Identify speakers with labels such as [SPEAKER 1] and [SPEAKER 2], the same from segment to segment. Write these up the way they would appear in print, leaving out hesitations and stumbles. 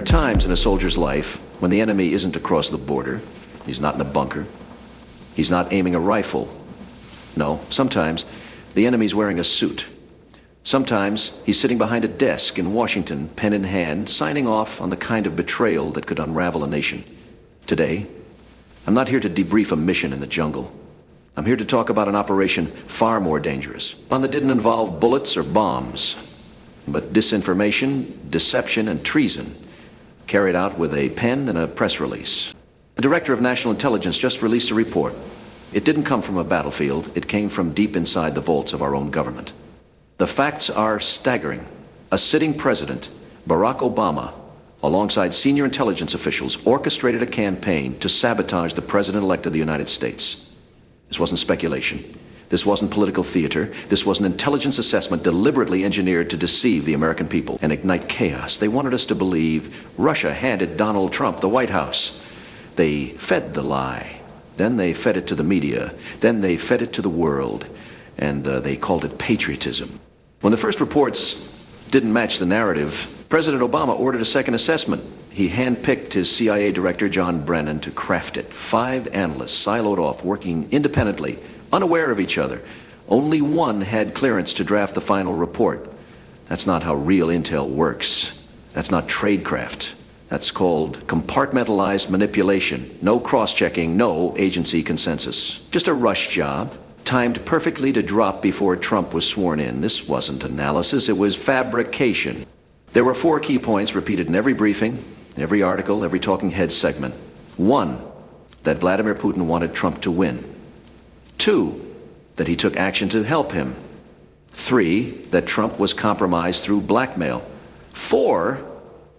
[SPEAKER 1] times in a soldier's life when the enemy isn't across the border, he's not in a bunker, he's not aiming a rifle. No, sometimes the enemy's wearing a suit. Sometimes he's sitting behind a desk in Washington, pen in hand, signing off on the kind of betrayal that could unravel a nation. Today, I'm not here to debrief a mission in the jungle. I'm here to talk about an operation far more dangerous, one that didn't involve bullets or bombs, but disinformation, deception, and treason, carried out with a pen and a press release. The Director of National Intelligence just released a report. It didn't come from a battlefield. It came from deep inside the vaults of our own government. The facts are staggering. A sitting president, Barack Obama, alongside senior intelligence officials, orchestrated a campaign to sabotage the president-elect of the United States. This wasn't speculation. This wasn't political theater. This was an intelligence assessment deliberately engineered to deceive the American people and ignite chaos. They wanted us to believe Russia handed Donald Trump the White House. They fed the lie. Then they fed it to the media. Then they fed it to the world. And they called it patriotism. When the first reports didn't match the narrative, President Obama ordered a second assessment. He handpicked his CIA director, John Brennan, to craft it. 5 analysts siloed off, working independently, unaware of each other. Only one had clearance to draft the final report. That's not how real intel works. That's not tradecraft. That's called compartmentalized manipulation. No cross-checking, no agency consensus. Just a rush job, timed perfectly to drop before Trump was sworn in. This wasn't analysis, it was fabrication. There were 4 key points repeated in every briefing, every article, every talking head segment. 1, that Vladimir Putin wanted Trump to win. 2, that he took action to help him. 3, that Trump was compromised through blackmail. 4,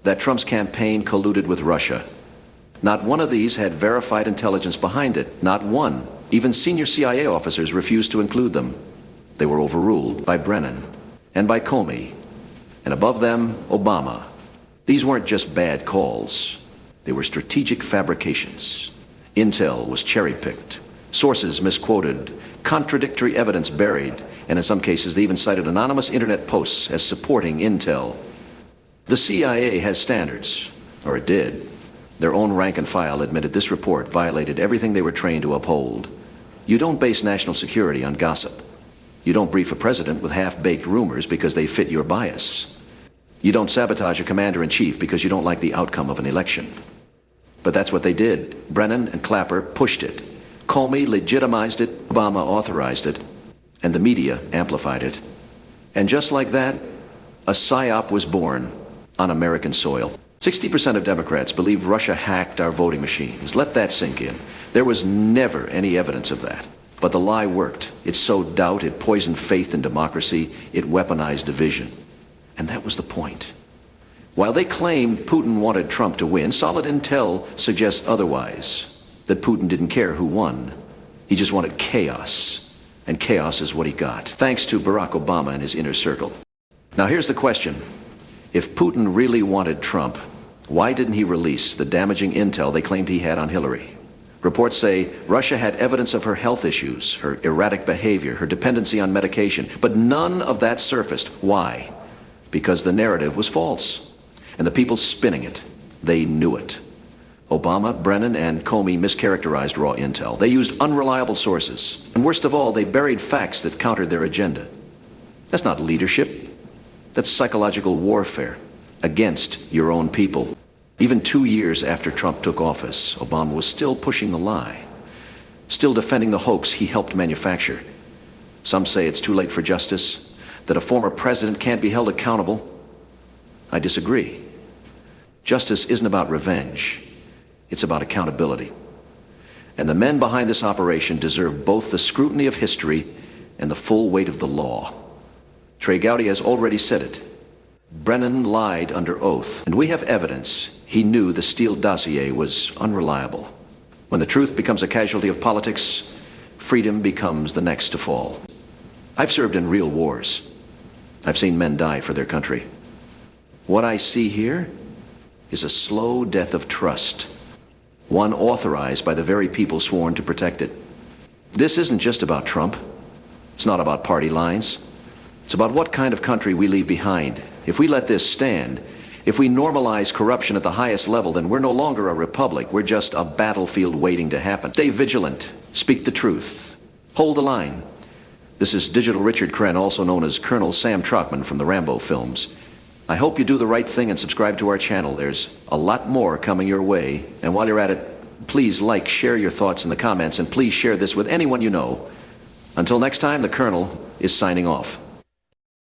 [SPEAKER 1] that Trump's campaign colluded with Russia. Not one of these had verified intelligence behind it. Not one. Even senior CIA officers refused to include them. They were overruled by Brennan and by Comey, and above them, Obama. These weren't just bad calls. They were strategic fabrications. Intel was cherry-picked. Sources misquoted, contradictory evidence buried, and in some cases they even cited anonymous internet posts as supporting intel. The CIA has standards, or it did. Their own rank and file admitted this report violated everything they were trained to uphold. You don't base national security on gossip. You don't brief a president with half-baked rumors because they fit your bias. You don't sabotage a commander-in-chief because you don't like the outcome of an election. But that's what they did. Brennan and Clapper pushed it. Comey legitimized it, Obama authorized it, and the media amplified it. And just like that, a psyop was born on American soil. 60% of Democrats believe Russia hacked our voting machines. Let that sink in. There was never any evidence of that. But the lie worked. It sowed doubt, it poisoned faith in democracy, it weaponized division. And that was the point. While they claimed Putin wanted Trump to win, solid intel suggests otherwise. That Putin didn't care who won. He just wanted chaos. And chaos is what he got, thanks to Barack Obama and his inner circle. Now here's the question. If Putin really wanted Trump, why didn't he release the damaging intel they claimed he had on Hillary? Reports say Russia had evidence of her health issues, her erratic behavior, her dependency on medication, but none of that surfaced. Why? Because the narrative was false. And the people spinning it, they knew it. Obama, Brennan, and Comey mischaracterized raw intel. They used unreliable sources. And worst of all, they buried facts that countered their agenda. That's not leadership. That's psychological warfare against your own people. Even 2 years after Trump took office, Obama was still pushing the lie, still defending the hoax he helped manufacture. Some say it's too late for justice, that a former president can't be held accountable. I disagree. Justice isn't about revenge. It's about accountability. And the men behind this operation deserve both the scrutiny of history and the full weight of the law. Trey Gowdy has already said it. Brennan lied under oath, and we have evidence he knew the Steele dossier was unreliable. When the truth becomes a casualty of politics, freedom becomes the next to fall. I've served in real wars. I've seen men die for their country. What I see here is a slow death of trust, one authorized by the very people sworn to protect it. This isn't just about Trump. It's not about party lines. It's about what kind of country we leave behind. If we let this stand, If we normalize corruption at the highest level, then we're no longer a republic. We're just a battlefield waiting to happen. Stay vigilant. Speak the truth. Hold the line. This is Digital Richard Kren, also known as Colonel Sam Trautman from the Rambo films. I hope you do the right thing and subscribe to our channel. There's a lot more coming your way. And while you're at it, please like, share your thoughts in the comments, and please share this with anyone you know. Until next time, the Colonel is signing off.